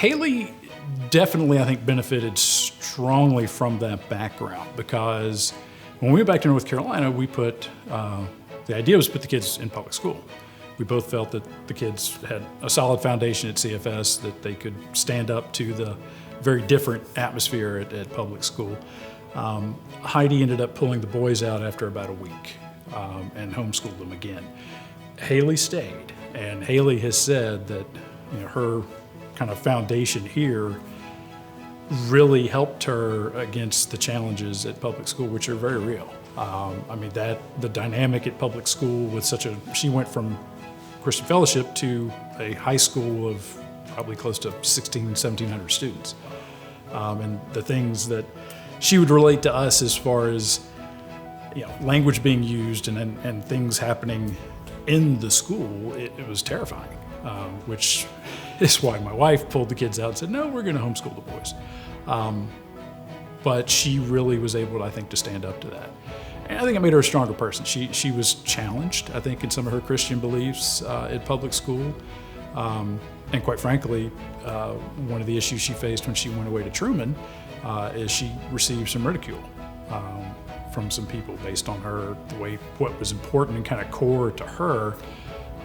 Haile definitely, I think, benefited strongly from that background, because when we went back to North Carolina, we put, the idea was to put the kids in public school. We both felt that the kids had a solid foundation at CFS, that they could stand up to the very different atmosphere at public school. Heidi ended up pulling the boys out after about a week and homeschooled them again. Haile stayed, and Haile has said that her kind of foundation here really helped her against the challenges at public school, which are very real. I mean, the dynamic at public school with she went from Christian Fellowship to a high school of probably close to 1,700 students. And the things that she would relate to us as far as language being used and things happening in the school, it was terrifying, which is why my wife pulled the kids out and said, no, we're going to homeschool the boys. But she really was able, I think, to stand up to that. And I think it made her a stronger person. She was challenged, I think, in some of her Christian beliefs at public school. And quite frankly, one of the issues she faced when she went away to Truman is she received some ridicule from some people based on what was important and kind of core to her.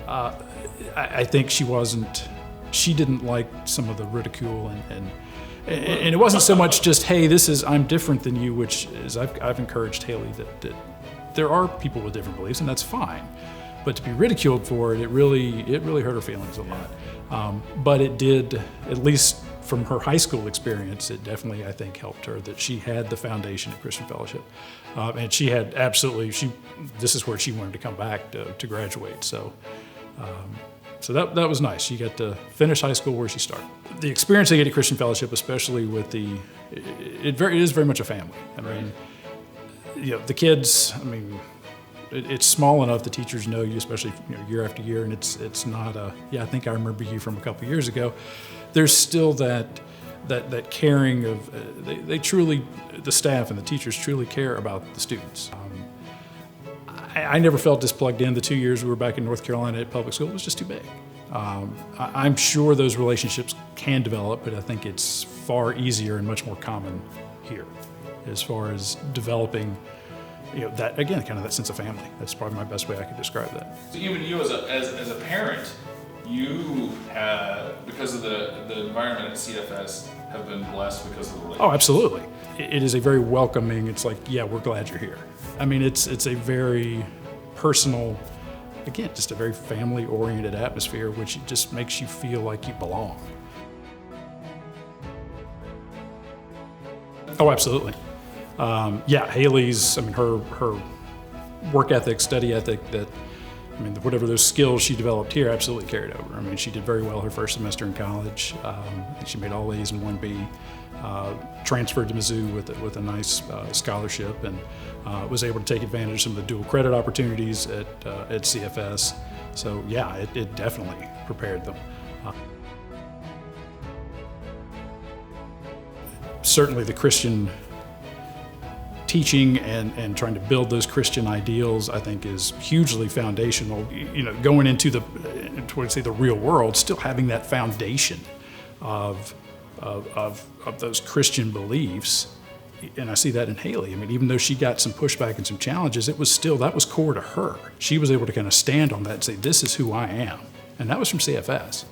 I think she didn't like some of the ridicule, and it wasn't so much just, hey, I'm different than you, which is I've encouraged Haile that there are people with different beliefs, and that's fine. But to be ridiculed for it, it really hurt her feelings a lot. But it did, at least from her high school experience, it definitely, I think, helped her that she had the foundation of Christian Fellowship. And she had this is where she wanted to come back to graduate. So that was nice. She got to finish high school where she started. The experience they get at Christian Fellowship, especially with it is very much a family. I mean, the kids, I mean, it's small enough the teachers know you, especially year after year, and it's not I think I remember you from a couple years ago. There's still that caring of they truly, the staff and the teachers truly care about the students. I never felt this plugged in. The 2 years we were back in North Carolina at public school, it was just too big. I'm sure those relationships can develop, but I think it's far easier and much more common here as far as developing that, again, kind of that sense of family. That's probably my best way I could describe that. So even you as a parent, you have, because of the environment at CFS, have been blessed because of the relationship. Oh, absolutely. It is a very welcoming, it's like, yeah, we're glad you're here. I mean, it's a very personal, again, just a very family-oriented atmosphere, which just makes you feel like you belong. Oh, absolutely. Haile's, I mean, her work ethic, study ethic, whatever those skills she developed here absolutely carried over. I mean, she did very well her first semester in college. She made all A's and 1B. Transferred to Mizzou with a nice scholarship, and was able to take advantage of some of the dual credit opportunities at CFS. So yeah, it definitely prepared them. Certainly the Christian teaching and trying to build those Christian ideals, I think, is hugely foundational. Going into the real world, still having that foundation of those Christian beliefs, and I see that in Haile. I mean, even though she got some pushback and some challenges, that was core to her. She was able to kind of stand on that and say, this is who I am. And that was from CFS.